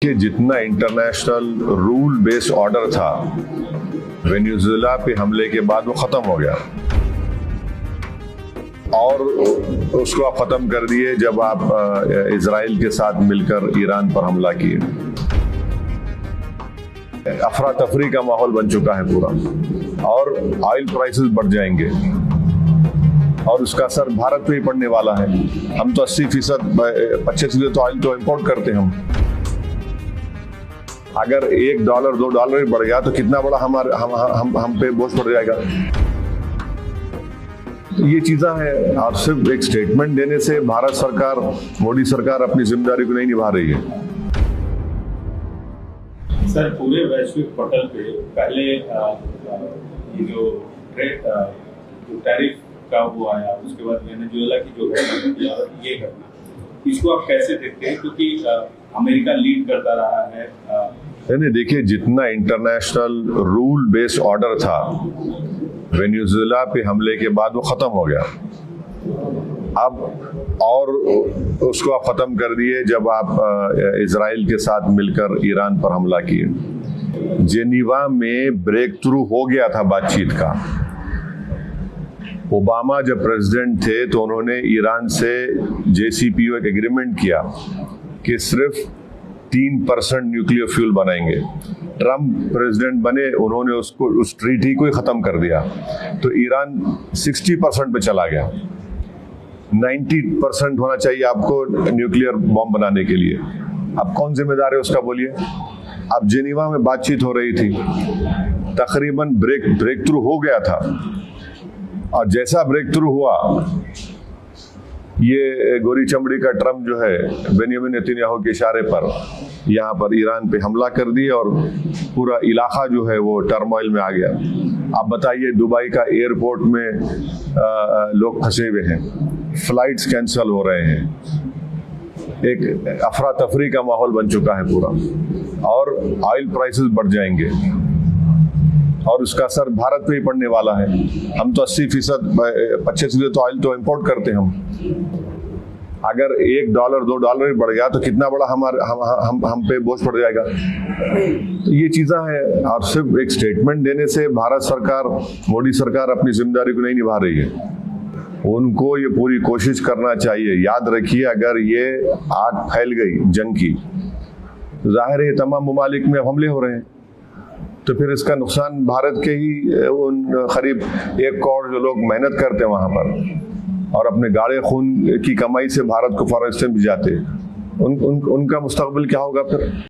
कि जितना international rule based order था वेनेजुएला पे हमले के बाद वो खत्म हो गया और उसको आप खत्म कर दिए जब आप इजराइल के साथ मिलकर ईरान पर हमला किए। अफरा तफरी का माहौल बन चुका है पूरा और ऑयल प्राइसेस बढ़ जाएंगे और उसका असर भारत पे ही पड़ने वाला है। हम तो 80% 25% तो ऑयल तो इंपोर्ट करते हैं हम। अगर $1 $2 बढ़ गया तो कितना बड़ा हम पे बोझ पड़ जाएगा। तो ये चीज़ें हैं और सिर्फ एक स्टेटमेंट देने से भारत सरकार, मोदी सरकार अपनी जिम्मेदारी को नहीं निभा रही है। सर, पूरे वैश्विक पटल पे पहले ये जो टैरिफ का वो आया, उसके बाद वेनेजुएला की जो घटना और ये घटना, इसको आप कैसे देखते हैं? क्योंकि अमेरिका लीड करता रहा है। नहीं, देखिए, जितना इंटरनेशनल रूल बेस्ड ऑर्डर था वेनेजुएला पे हमले के बाद वो खत्म हो गया। अब और उसको आप खत्म कर दिए जब आप इजराइल के साथ मिलकर ईरान पर हमला किए। जेनीवा में ब्रेक थ्रू हो गया था बातचीत का। ओबामा जब प्रेसिडेंट थे तो उन्होंने ईरान से JCPOA एक एग्रीमेंट किया कि सिर्फ 3% न्यूक्लियर फ्यूल बनाएंगे। ट्रम्प प्रेसिडेंट बने, उन्होंने उसको उस ट्रीटी को ही खत्म कर दिया तो ईरान 60% पे चला गया। 90% होना चाहिए आपको न्यूक्लियर बॉम्ब बनाने के लिए। अब कौन जिम्मेदार है उसका, बोलिए? अब जेनीवा में बातचीत हो रही थी, तकरीबन ब्रेक थ्रू हो गया था और जैसा ब्रेक थ्रू हुआ, ये गोरी चमड़ी का ट्रम्प जो है बेंजामिन नेतन्याहू के इशारे पर यहाँ पर ईरान पे हमला कर दिया और पूरा इलाका जो है वो टर्मोइल में आ गया। आप बताइए, दुबई का एयरपोर्ट में लोग फंसे हुए हैं, फ्लाइट्स कैंसिल हो रहे हैं, एक अफरा तफरी का माहौल बन चुका है पूरा और ऑयल प्राइसेस बढ़ जाएंगे और उसका असर भारत पे ही पड़ने वाला है। हम तो 80% 25% तो ऑयल तो इंपोर्ट करते हैं हम। अगर $1 $2 बढ़ गया तो कितना बड़ा हम पे बोझ पड़ जाएगा। तो ये चीज़ें हैं और सिर्फ एक स्टेटमेंट देने से भारत सरकार, मोदी सरकार अपनी जिम्मेदारी को नहीं निभा रही है। उनको ये पूरी कोशिश करना चाहिए। याद रखिए, अगर ये आग फैल गई जंग की, जाहिर है तमाम ममालिक में हमले हो रहे हैं, तो फिर इसका नुकसान भारत के ही उन करीब 1 करोड़ जो लोग मेहनत करते हैं वहाँ पर और अपने गाढ़े खून की कमाई से भारत को फॉरेन भी जाते हैं, उनका मुस्तकबिल क्या होगा फिर?